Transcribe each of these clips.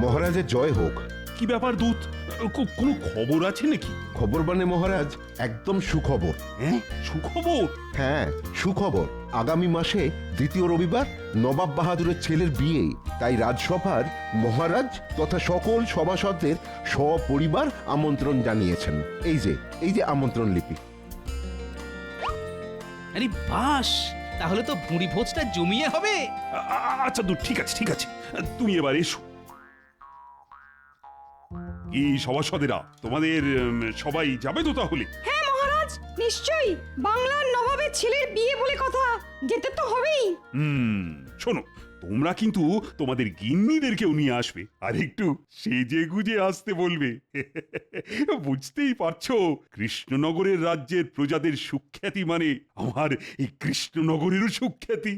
মহারাজের জয় হোক। কি ব্যাপার দূত, কোনো খবর আছে নাকি? খবর মানে মহারাজ, একদম সুখবর। হ্যাঁ, সুখবর? হ্যাঁ, সুখবর। আগামী মাসে দ্বিতীয় রবিবার নবাব বাহাদুরের ছেলের বিয়ে, তাই রাজসভার মহারাজ তথা সকল সভাসদদের সপরিবার আমন্ত্রণ জানিয়েছেন। এই যে আমন্ত্রণ লিপি। আরে বাস, তাহলে তো ভুঁড়ি ভোজটা জমিয়ে হবে। আচ্ছা দূত, ঠিক আছে ঠিক আছে, তুমি এবার এসো। কি সভাসদেরা, তোমাদের সবাই যাবে তো তাহলে? হ্যাঁ মহারাজ, নিশ্চয়ই। বাংলার নবাবের ছেলের বিয়ে বলে কথা, যেতে তো হবেই। শোনো, তোমরা কিন্তু তোমাদের গিন্নিদেরকেও নিয়ে আসবে, আর একটু সেজে গুজে আসতে বলবে। বুঝতেই পারছো, কৃষ্ণনগরের রাজ্যের প্রজাদের সুখ্যাতি মানে আমার এই কৃষ্ণনগরেরও সুখ্যাতি।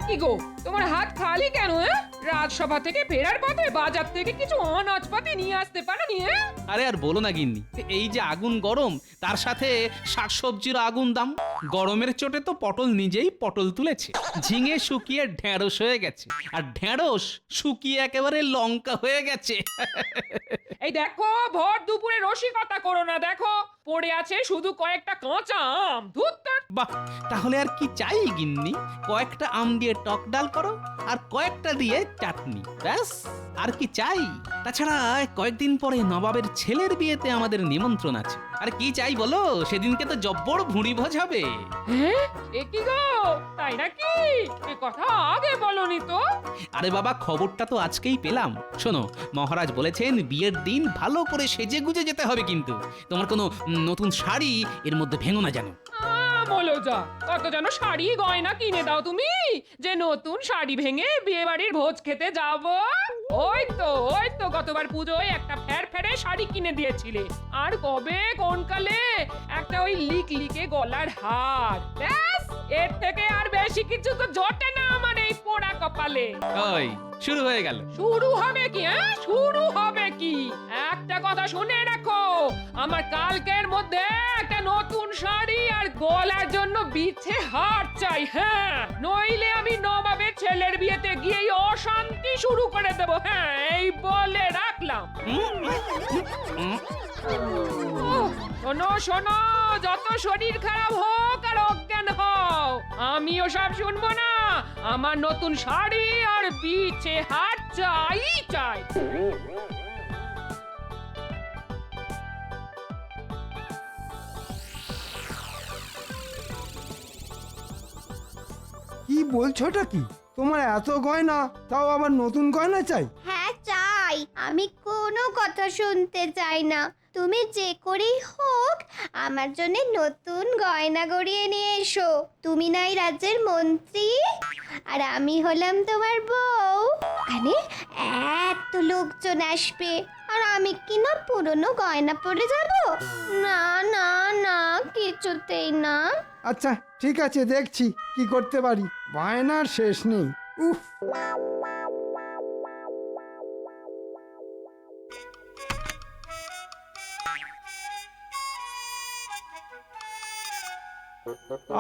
কি গো, তোমার হাত খালি কেন? রাজসভা থেকে ফেরার পথে বাজার থেকে কিছু অনাজপাতি নিয়ে আসতে পারোনি? আরে আর বলো না গিন্নি, এই যে আগুন গরম, তার সাথে শাকসবজির আগুন দাম। গরমের চোটে তো পটল নিজেই পটল তুলেছে, ঝিঙে শুকিয়ে ঢেঁড়স হয়ে গেছে, আর ঢেঁড়স শুকিয়ে একেবারে লঙ্কা হয়ে গেছে। এই দেখো, ভর দুপুরে রসিকতা করো না। দেখো, পড়ে আছে শুধু কয়েকটা কাঁচা আম। ধুত্তর। বাহ, তাহলে আর কি চাই গিন্নি? কয়েকটা আম দিয়ে টক ডাল করো, আর কয়েকটা দিয়ে চাটনি, ব্যাস। আর কি চাই? তাছাড়া কয়েকদিন পরে নবাবের ছেলের বিয়েতে আমাদের নিমন্ত্রণ আছে। আর কি চাই বলো? সেদিনকে তো জব্বর ভুঁড়ি ভোজ হবে। হ্যাঁ, এ কি গো, তাই নাকি? এ কথা আগে বলনি তো। আরে বাবা, খবরটা তো আজকেই পেলাম। শোনো, মহারাজ বলেছেন বিয়ের দিন ভালো করে সেজে গুজে যেতে হবে, কিন্তু তোমার কোনো নতুন শাড়ি এর মধ্যে ভেঙো না যেন। বলো যা, কত যেন শাড়ি গয়না কিনে দাও তুমি, যে নতুন শাড়ি ভেঙে বিয়ে বাড়ির ভোজ খেতে যাব। ওই তো গতবার পুজোয় একটা ফেরফেরে শাড়ি কিনে দিয়েছিলে, আর কবে কোন কালে একটা ওই লিকে গলার হার। ব্যাস, এর থেকে আর বেশি কিছু তো জোটে না আমার এই পোড়া কপালে। ওই শুরু হয়ে গেল। শুরু হবে কি? শুরু হবে কি? একটা কথা শুনে রাখো, আমার কালকের মধ্যে একটা নতুন শাড়ি আর গলার জন্য বিছে হার চাই। হ্যাঁ, নইলে আমি নবাবের ছেলের বিয়েতে গিয়েই অশান্তি শুরু করে দেব। হ্যাঁ, এই বলে রাখলাম। শোনো শোনো, যত শরীর খারাপ হোক আর অজ্ঞান হও, আমি ওসব শুনবো না। আমার নতুন শাড়ি আর বিছে হার চাই চাই। কি বলছোটা কি? তোমার এত গয়না, তাও আবার নতুন গয়না চাই? হ্যাঁ চাই, আমি কোনো কথা শুনতে চাই না। তুমি যে করেই হোক আমার জন্য নতুন গয়না গড়িয়ে নিয়ে এসো। তুমি নাই রাজ্যের মন্ত্রী, আর আমি হলাম তোমার বউ। ওখানে এত লোকজন আসবে, আর আমি কি না পুরনো গয়না পরে যাব? না না না, কিছুতেই না। আচ্ছা ঠিক আছে, দেখছি কি করতে পারি। বায়নার শেষ নেই। উফ,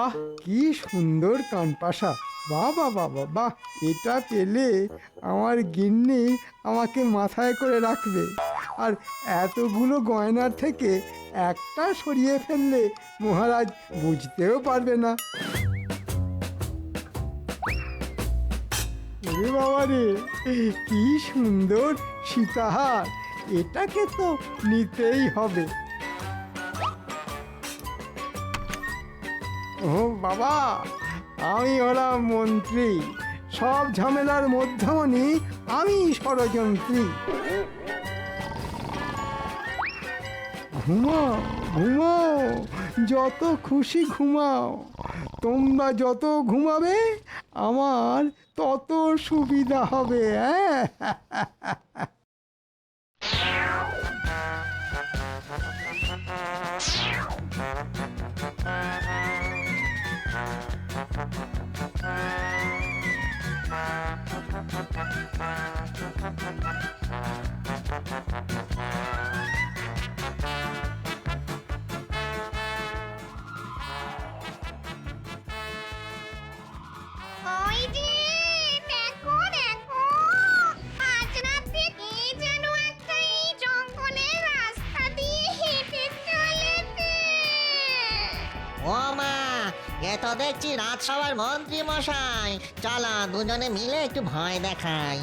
আহ কি সুন্দর কানপাশা! বাবা বাবা বাহ, এটা পেলে আমার গিন্নি আমাকে মাথায় করে রাখবে। আর এতগুলো গয়নার থেকে একটা সরিয়ে ফেললে মহারাজ বুঝতেও পারবে না। ওরে বাবা রে, কি সুন্দর সীতাহার! এটাকে তো নিতেই হবে। ও বাবা, আমি হলাম মন্ত্রী, সব ঝামেলার মধ্যমণি আমি ষড়যন্ত্রী। ঘুমাও ঘুমাও, যত খুশি ঘুমাও। তোমরা যত ঘুমাবে আমার তত সুবিধা হবে। হ্যাঁ, ও মা, এ তো দেখছি রাজসভার মন্ত্রী মশাই। চলো দুজনে মিলে একটু ভয় দেখাই।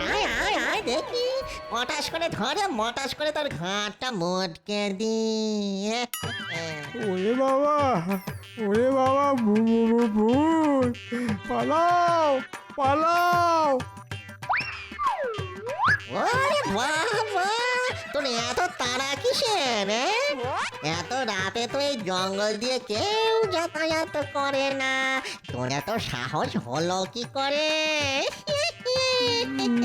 আয় আয় আয় দেখি, পটাশ করে ধরে মটাশ করে তোর ঘাটটা মোটকে দি। ওরে বাবা, ওরে বাবা, ভূত, পালাও পালাও। ওরে বাবা, তোর এত তাড়া কিসের? এত রাতে তো এই জঙ্গল দিয়ে কেউ যাতায়াত করে না, তোর এত সাহস হলো কি করে?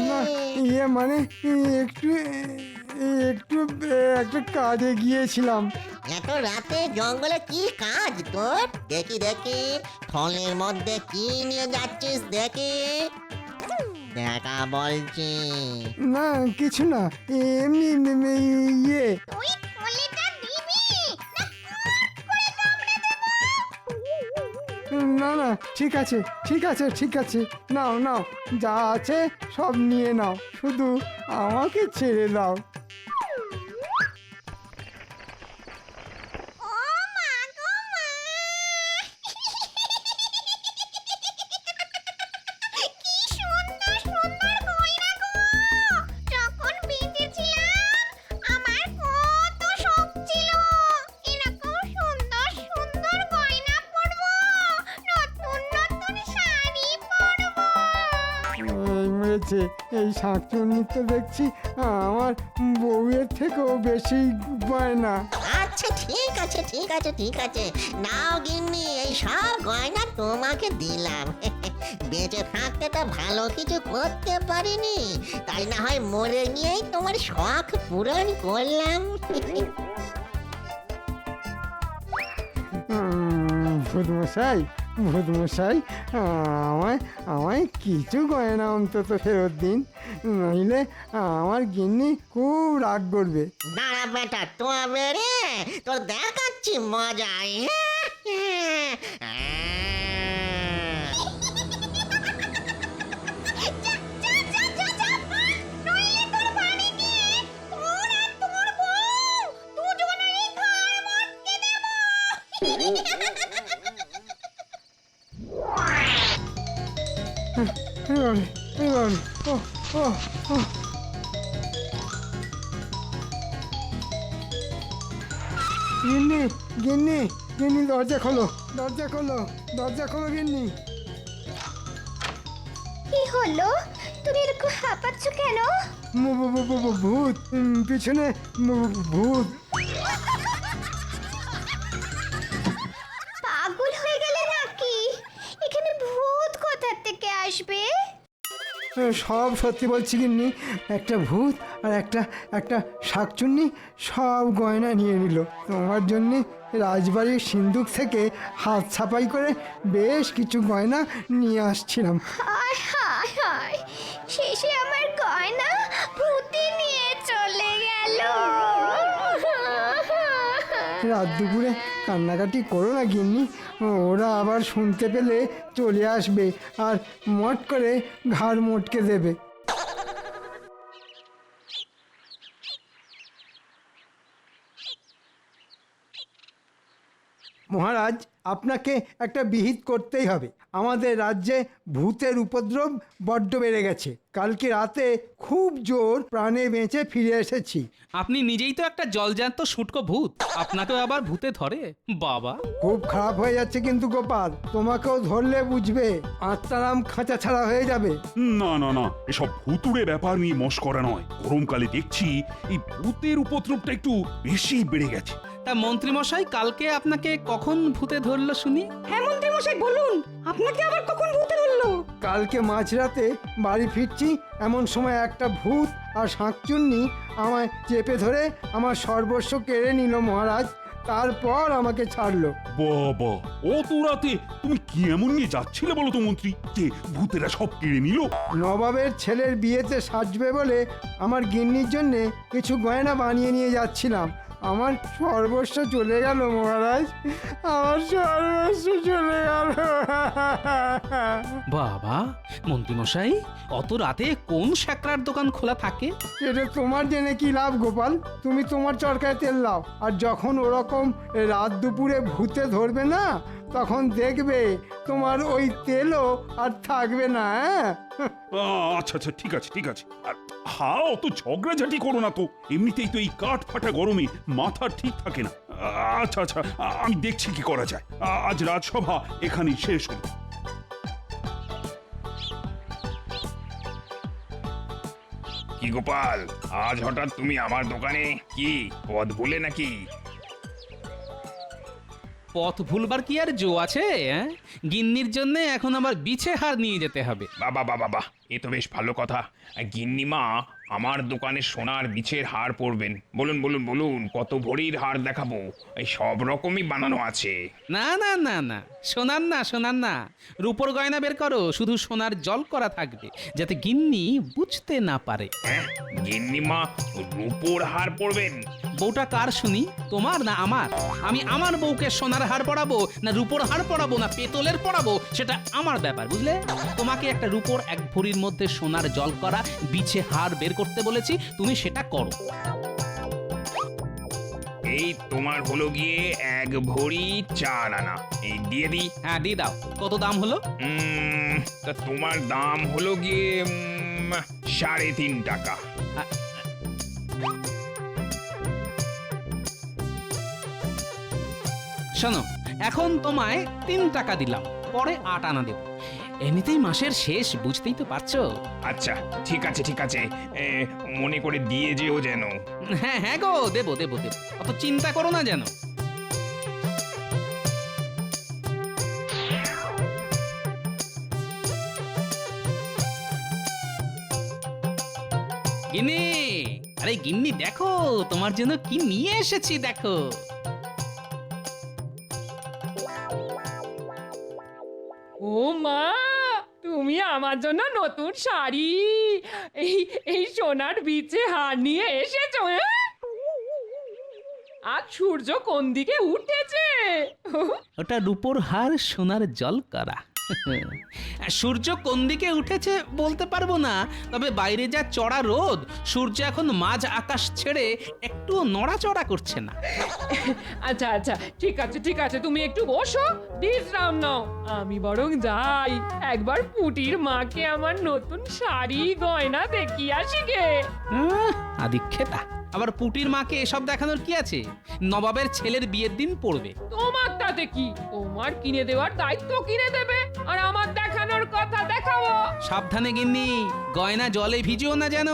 না, ইয়ে মানে একটু একটু একটা কাজে গিয়েছিলাম। এত রাতে জঙ্গলে কি কাজ তোর? দেখি দেখি, থলের মধ্যে কি নিয়ে যাচ্ছিস দেখি। দেখা বলছি। না কিছু না, এমনি ইয়ে। তুই থলেটা দিবি না না না, ঠিক আছে ঠিক আছে ঠিক আছে, নাও নাও, যা আছে সব নিয়ে নাও, শুধু আমাকে ছেড়ে দাও। ও মা গো মা, কি সুন্দর সুন্দর গয়না গো। যখন বেঁচেছিলাম আমার কত শখ ছিল এরকম সুন্দর সুন্দর গয়না পরবো, নতুন নতুন শাড়ি পরবো। এই মেরেছে, এই শাঁকচুন্নি তো দেখছি আমার বউয়ের থেকেও বেশি গয়না। আচ্ছা ঠিক আছে ঠিক আছে ঠিক আছে, নাও গিন্নি, এই সব গয়না তোমাকে দিলাম। বেঁচে থাকতে তো ভালো কিছু করতে পারিনি, তাই না হয় মরে গিয়েই তোমার শখ পূরণ করলাম। ভূতমশাই, ভূতমশাই, আমায় আমায় কিছু গয়না অন্তত ফেরত দিন, নইলে আমার গিন্নি খুব রাগ করবে। দাঁড়া বেটা, তবে রে তোর দেখাচ্ছি মজাই। নইলে তোর বাড়ি গিয়ে তোর আর তোর বউ দুজনেই ঘাড় মটকে দেব। এবারে এবারে, ও ও ও, গিন্নি গিন্নি গিন্নি, দরজা খোলো, দরজা খোলো, দরজা খোলো গিন্নি। কি হলো, তুমি এরকম হাঁপাচ্ছ কেন? ভূত, পিছনে ভূত। পাগল হয়ে গেলে নাকি? এখানে ভূত কোথা থেকে আসবে? সব সত্যি বলছি গিন্নি, একটা ভূত আর একটা শাকচুন্নি সব গয়না নিয়ে নিল। তোমার জন্যে রাজবাড়ির সিন্দুক থেকে হাত ছাপাই করে বেশ কিছু গয়না নিয়ে আসছিলাম। হায় হায় হায়, শেষে আমার গয়না ভূতে নিয়ে চলে গেল। রাত দুপুরে কান্নাকাটি করো না গিন্নি, ওরা আবার শুনতে পেলে চলে আসবে আর মট করে ঘাড় মোটকে দেবে। মহারাজ, আপনাকে একটা বিহিত করতেই হবে। আমাদের রাজ্যে ভূতের উপদ্রব বড্ড বেড়ে গেছে। কালকে রাতে খুব জোর প্রাণে বেঁচে ফিরে এসেছি। আপনি নিজেই তো একটা জলজ্যান্ত শুটকো ভূত, আপনাকেও আবার ভূতে ধরে? বাবা, খুব খারাপ হয়ে যাচ্ছে কিন্তু গোপাল, তোমাকেও ধরলে বুঝবে, আত্মারাম খাঁচা ছাড়া হয়ে যাবে। না না না, এসব ভুতুড়ে ব্যাপার নিয়ে মস্করা নয়। গরমকালে দেখছি এই ভূতের উপদ্রবটা একটু বেশি বেড়ে গেছে। তা মন্ত্রী মশাই, কালকে আপনাকে কখন ভূতে ধরলো শুনি? হ্যাঁ মন্ত্রী মশাই বলুন, আপনাকে আবার কখন ভূতে ধরলো? কালকে মাঝরাতে বাড়ি ফিরছি, এমন সময় একটা ভূত আর শাঁকচুন্নি আমায় চেপে ধরে আমার সর্বস্ব কেড়ে নিল মহারাজ। তারপর আমাকে ছাড়লো। বাবা, অত রাতে তুমি কি এমন নিয়ে যাচ্ছিলে বলো তো মন্ত্রী, যে ভূতেরা সব কেড়ে নিল? নবাবের ছেলের বিয়েতে সাজবে বলে আমার গিন্নির জন্যে কিছু গয়না বানিয়ে নিয়ে যাচ্ছিলাম। আমার সর্বস্ব চলে গেল মহারাজ, আমার সর্বস্ব চলে গেল। বাবা মন্ত্রীমশাই, অত রাতে কোন স্যাকরার দোকান খোলা থাকে? এটা তোমার জেনে কি লাভ গোপাল? তুমি তোমার চরকায় তেল লাও, আর যখন ওরকম রাত দুপুরে ভূতে ধরবে না, তখন দেখবে তোমার ওই তেলও আর থাকবে না। হ্যাঁ, আচ্ছা আচ্ছা, ঠিক আছে ঠিক আছে। আর হ্যাঁ, অত ঝগড়াঝাটি করো না তো, এমনিতেই তো এই কাঠ ফাটা গরমে মাথা ঠিক থাকে না। আচ্ছা আচ্ছা, আমি দেখছি কি করা যায়। আজ রাজসভা এখানেই শেষ হলো। কি গোপাল, আজ হঠাৎ তুমি আমার দোকানে? কি পথ ভুলে নাকি? পথ ভুলবার কি আর জো আছে? গিন্নির জন্য এখন আবার বিছে হার নিয়ে যেতে হবে। বাবা বাবা বাহ, এ তো বেশ ভালো কথা। গিন্নিমা আমার দোকানে সোনার বিছের হার পরবেন। বলুন বলুন বলুন, কত ভরির হার দেখাবো? এই সব রকমই বানানো আছে। না না না না, সোনার না, সোনার না, রূপোর গয়না বের করো, শুধু সোনার জল করা থাকবে, যাতে গিন্নি বুঝতে না পারে। হ্যাঁ, গিন্নিমা রূপোর হার পরবেন? বউটা কার শুনি, তোমার না আমার? আমি আমার বউকে সোনার হার পরাবো না রূপোর হার পরাবো না পেতলের পরাবো, সেটা আমার ব্যাপার, বুঝলে? তোমাকে একটা রূপোর 1 ভরির মধ্যে সোনার জল করা বিছে হার বের করতে বলেছি, তুমি সেটা করো। এই তোমার হলো গিয়ে 1 ভরি 4 আনা। এই দিয়ে দিই? হ্যাঁ দিয়ে দাও। কত দাম হলো? তা তোমার দাম হলো গিয়ে 3.5 টাকা। শোনো, এখন তোমায় 3 টাকা দিলাম, পরে 8 আনা দেব। এমনিতেই মাসের শেষ, বুঝতেই তো পারছো। আচ্ছা ঠিক আছে ঠিক আছে, মনে করে দিয়ে যেও যেন। হ্যাঁ হ্যাঁ গো, দেবো দেবো দেবো, অত চিন্তা করো না যেন। গিন্নি, আরে গিন্নি দেখো, তোমার জন্য কি নিয়ে এসেছি দেখো। ও মা, তুমি আমার জন্য নতুন শাড়ি, এই এই সোনার বিছে হার নিয়ে এসেছো? আজ সূর্য কোন দিকে উঠেছে? ওটা রূপোর হার সোনার জল করা। সূর্য কোন দিকে উঠেছে বলতে পারবো না, তবে বাইরে যা চড়া রোদ, সূর্য এখন মাঝ আকাশ ছেড়ে একটু নড়াচড়া করছে না। আচ্ছা আচ্ছা, ঠিক আছে ঠিক আছে, তুমি একটু বসো, বিশ্রাম নাও। আমি বরং যাই, একবার পুটির মাকে আমার নতুন শাড়ি গয়না দেখিয়ে আসি গে। আদিক্ষেতা, আবার পুটির মাকে এসব দেখানোর কি আছে? নবাবের ছেলের বিয়ের দিন পড়বে। তোমার তাতে কি? তোমার কিনে দেওয়ার দায়িত্ব কিনে দেবে, আর আমার দেখানোর কথা দেখাবো। সাবধানে গিন্নি, গয়না জলে ভিজিও না যেন।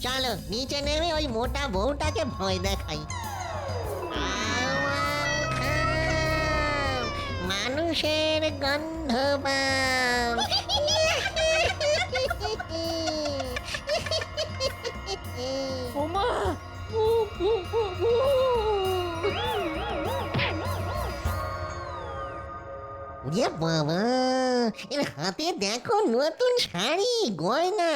চলো নিচে নেমে ওই মোটা বউটাকে ভয় দেখাই। আউ, আউ, খাও, মানুষের গন্ধ পাও। ও মা, ওরে বাবা, এর হাতে দেখো নতুন শাড়ি গয়না।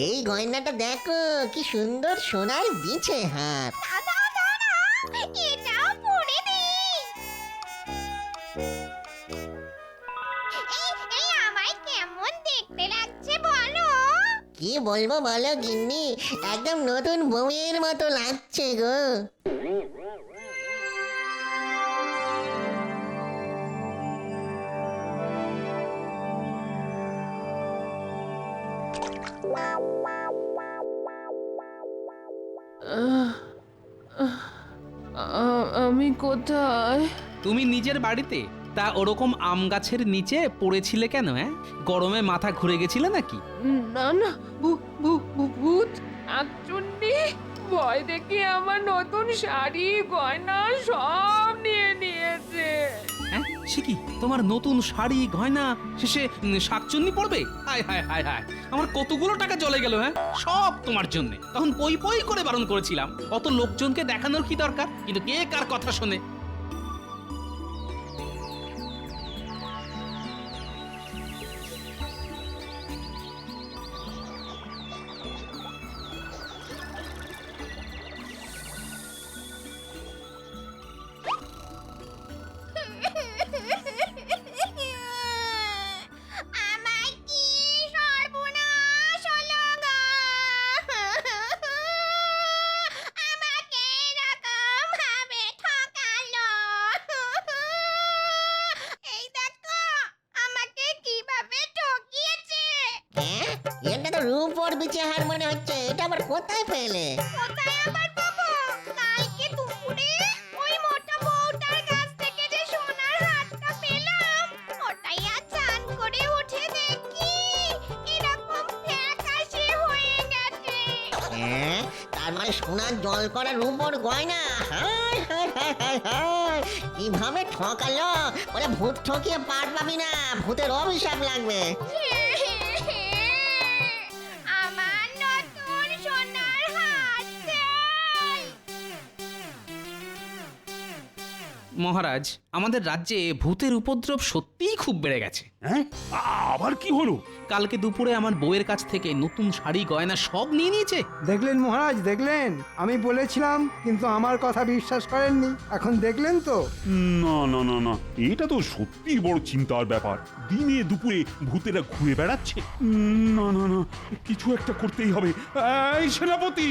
এই গয়নাটা দেখো, কি সুন্দর সোনার বিছে হাত। কি বলবো বলো গিন্নি, একদম নতুন বউয়ের মতো লাগছে গো। আমি কোথায়? তুমি নিজের বাড়িতে? তা ওরকম আম গাছের নিচে পড়েছিলে কেন? গরমে মাথা ঘুরে গেছিলে নাকি? না না, ভূত, শাকচুন্নি, ভয় দেখে আমার নতুন শাড়ি গয়না সব নিয়ে নিয়েছে। হ্যাঁ সে কি তোমার নতুন শাড়ি গয়না শেষে শাকচুন্নি পড়বে? হায় হায় হায় হায়, আমার কতগুলো টাকা চলে গেল। হ্যাঁ সব তোমার জন্য। তখন পই পই করে বারণ করেছিলাম, অত লোকজনকে দেখানোর কি দরকার? কিন্তু কে কার কথা শোনে? আমার কি সর্বনাশ হলো গো! আমাকে এরকম ভাবে ঠকালো। এই দেখো আমাকে কিভাবে ঠকিয়েছে। হ্যাঁ, এটা তো রূপোর বিচে হার মনে হচ্ছে। এটা আবার কোথায় পেলে? কোথায় আবার পাবো? কালকে দুপুরে ওই মোটা বউটার কাছ থেকে যে সোনার হারটা পেলাম, ওটাই আজ চান করে উঠে দেখি এরকম ফ্যাকাশে হয়ে গেছে। হ্যাঁ, তার মানে সোনার জল করা রূপোর গয়না। হায় হায় হায় হায় হায়, কিভাবে ঠকালো! ওরে ভূত ঠকিয়ে পার পাবি না, ভূতের অভিশাপ লাগবে। আমার নতুন সোনার হার চাই। মহারাজ, আমাদের রাজ্যে ভূতের উপদ্রব সত্যিই খুব বেড়ে গেছে। হ্যাঁ আবার কি হলো? কালকে দুপুরে আমার বউয়ের কাছ থেকে নতুন শাড়ি গয়না সব নিয়ে নিয়েছে। দেখলেন মহারাজ, দেখলেন? আমি বলেছিলাম, কিন্তু আমার কথা বিশ্বাস করেননি। এখন দেখলেন তো? না না না না, এটা তো সত্যি বড় চিন্তার ব্যাপার। দিনে দুপুরে ভূতেরা ঘুরে বেড়াচ্ছে। না না না, কিছু একটা করতেই হবে। এই সেনাপতি,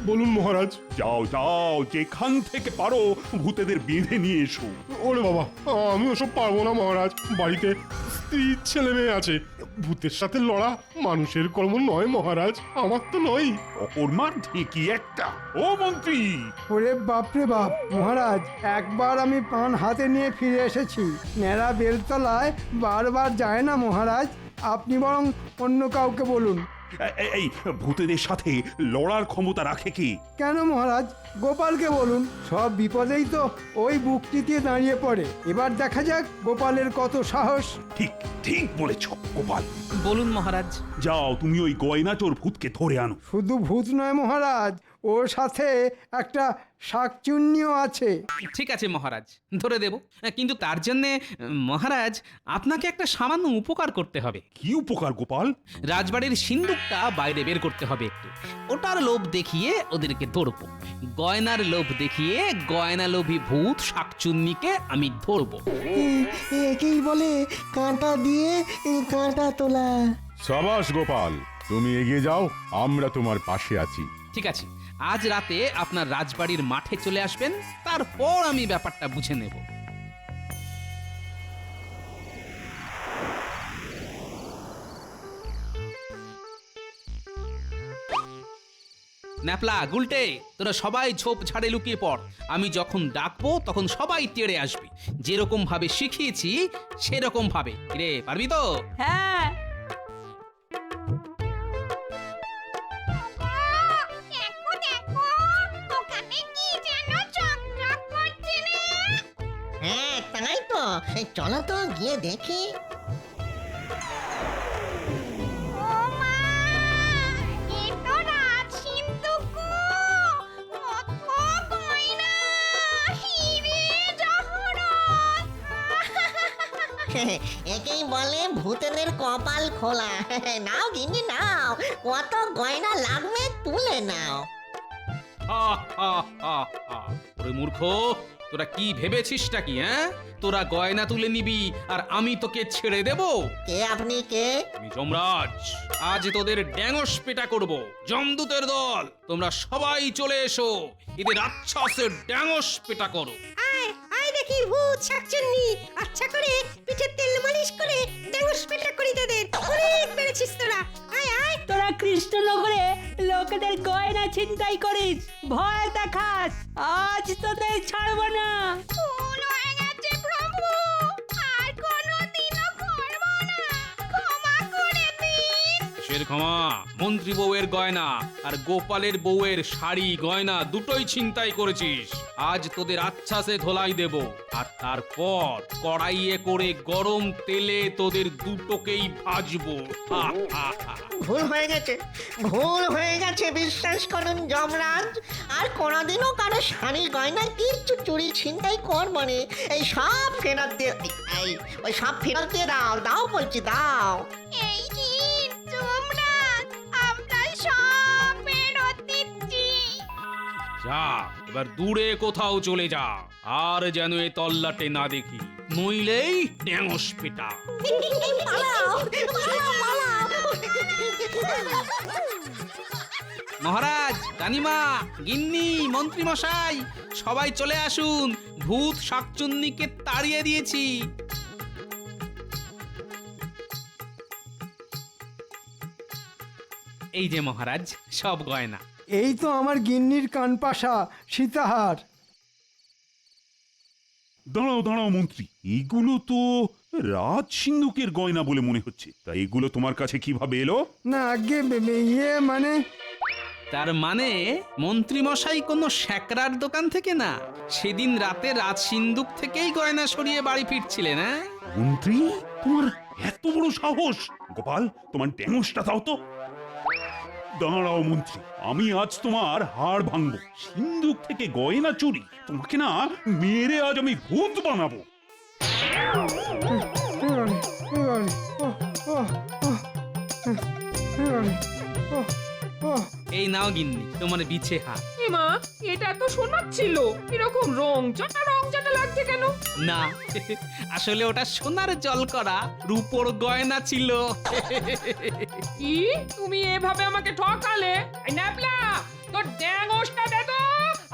বলুন মহারাজ। যাও যাও, যেখান থেকে পারো ভূতেদের বেঁধে নিয়ে এসো। ওরে বাবা, আমি ওসব পারবো না মহারাজ। বাড়িতে স্ত্রী ছেলে মেয়ে আছে। ভূতের সাথে লড়া মানুষের কর্ম নয় মহারাজ, আমার তো নয়। অকর্মার ঢেকি একটা। ও মন্ত্রী, ওরে বাপরে বাপ! মহারাজ, একবার আমি পান হাতে নিয়ে ফিরে এসেছি। ন্যাড়া বেলতলায় বারবার যায় না মহারাজ। আপনি বরং অন্য কাউকে বলুন। এই ভূতেদের সাথে লড়ার ক্ষমতা রাখে কি? কেন মহারাজ, গোপালকে বলুন। সব বিপদেই তো ওই বুকটিতে দাঁড়িয়ে পড়ে। এবার দেখা যাক গোপালের কত সাহস। ঠিক ঠিক বলেছ গোপাল। বলুন মহারাজ। যাও, তুমি ওই গয়না চোর ভূতকে ধরে আনো। শুধু ভূত নয় মহারাজ, ওর সাথে একটা শাকচুন্নিও আছে। ঠিক আছে মহারাজ, ধরে দেব। কিন্তু তার জন্য মহারাজ আপনাকে একটা সামান্য উপকার করতে হবে। কি উপকার গোপাল? রাজবাড়ির সিন্দুকটা বাইরে বের করতে হবে একটু। ওটার লোভ দেখিয়ে ওদেরকে ধরবো। গয়নার লোভ দেখিয়ে গয়না লোভী ভূত শাকচুন্নিকে আমি ধরবো। একেই বলে কাঁটা দিয়ে কাঁটা তোলা। সাবাস গোপাল, তুমি এগিয়ে যাও, আমরা তোমার পাশে আছি। ঠিক আছে, আজ রাতে আপনার রাজবাড়ির মাঠে চলে আসবেন, তারপর আমি ব্যাপারটা বুঝে নেব। ন্যাপলা, গুলটে, তোরা সবাই ঝোপ ঝাড়ে লুকিয়ে পড়। আমি যখন ডাকবো তখন সবাই তেড়ে আসবি। যেরকম ভাবে শিখিয়েছি সেরকম ভাবে। রে, পারবি তো? হ্যাঁ। দেখো দেখো, ওখানে কি যেন চকচক করছে না? হ্যাঁ, তাই তো। চলো তো গিয়ে দেখি। ও মা, এ তো রাজ সিন্ধুক। কত গয়না, হিরে জহরত। একেই বলে ভূতেদের কপাল খোলা। নাও গিন্নি নাও, কত গয়না লাগবে তুলে নাও। হা, হা, হা, হা। ওরে মূর্খ, তোরা কি ভেবেছিসটা কি? হ্যাঁ, তোরা গয়না তুলে নিবি আর আমি তোকে ছেড়ে দেব? কে আপনি কে? আমি যমরাজ। আজ তোদের ড্যাঙস পেটা করব। যমদূতের দল, তোমরা সবাই চলে এসো। এদের রাক্ষসের ড্যাঙস পেটা করো। আয় দেখি ভূত শাকচুন্নি, আচ্ছা করে পিঠে তেল মালিশ করে ড্যাঙ্গস পেটা করি তোদের। অনেক বেড়েছিস তোরা। আয় আয়। তোরা কৃষ্ণনগরে লোকেদের গয়না ছিনতাই করিস, ভয় দেখাস। আজ তোদের ছাড়বো না। ভুল হয়ে গেছে প্রভু, আর কোনোদিনও করব না। ক্ষমা করে দিন। কিসের ক্ষমা? মন্ত্রী বউয়ের গয়না আর গোপালের বউয়ের শাড়ি গয়না দুটোই ছিনতাই করেছিস। আজ তোদের আচ্ছাসে ধোলাই দেব, আর তারপর কড়াইয়ে করে গরম তেলে তোদের দুটোকেই ভাজবো। হা, হা, হা। ভুল হয়ে গেছে, ভুল হয়ে গেছে, বিশ্বাস করুন যমরাজ। আর কোনোদিনও কারো শাড়ি গয়না কিচ্ছু চুরি ছিনতাই করবো নি। এই সব ফেরত দিয়ে, এই ওই সব ফেরত দিয়ে দাও, দাও বলছি দাও। এই কি যমরাজ, আমরা সব ফেরত দিচ্ছি। যা, এবার দূরে কোথাও চলে যা, আর যেন এ তল্লাটে না দেখি, নইলেই ড্যাঙস পেটা। পালাও, পালাও, পালাও। মহারাজ, রানীমা, গিন্নি, মন্ত্রী মশাই, সবাই চলে আসুন, ভূত শাকচুন্নিকে তাড়িয়ে দিয়েছি। এই যে মহারাজ, সব গয়না। এই তো আমার গিন্নির কানপাশা সীতাহার। দাঁড়াও দাঁড়াও মন্ত্রী, এগুলো তো রাজ সিন্ধুকের গয়না বলে মনে হচ্ছে। তা এগুলো তোমার কাছে কিভাবে এলো? না আগে ইয়ে মানে তার মানে মন্ত্রী মশাই কোনো শ্যাকরার দোকান থেকে না, সেদিন রাতে রাজ সিন্ধুক থেকেই গয়না সরিয়ে বাড়ি ফিরছিলেন। হ্যাঁ মন্ত্রী, তোমার এত বড় সাহস! গোপাল, তোমার ড্যাঙসটা দাও তো। দাঁড়াও মন্ত্রী, আমি আজ তোমার হাড় ভাঙবো। সিন্ধুক থেকে গয়না চুরি, তোমাকে না মেরে আজ আমি ভূত বানাবো। এই নাও গিন্নি তোমার বিছে হাত। মা, এটা তো সোনার ছিল, এরকম রং চাটা লাগছে কেন? না, আসলে ওটা সোনার জল করা রূপোর গয়না ছিল। কি তুমি এভাবে আমাকে ঠকালে? এই ন্যাপলা, তোর ড্যাঙসটা দে তো,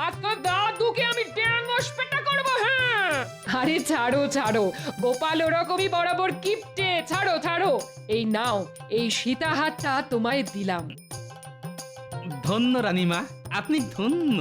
আর তোর দাদুকে আমি ড্যাঙস পেটা করবো। হ্যাঁ, আরে ছাড়ো ছাড়ো, গোপাল ওরকমই বরাবর কিপটে। ছাড়ো ছাড়ো, এই নাও, এই সীতাহারটা তোমায় দিলাম। ধন্য রানীমা, আপনি ধন্য।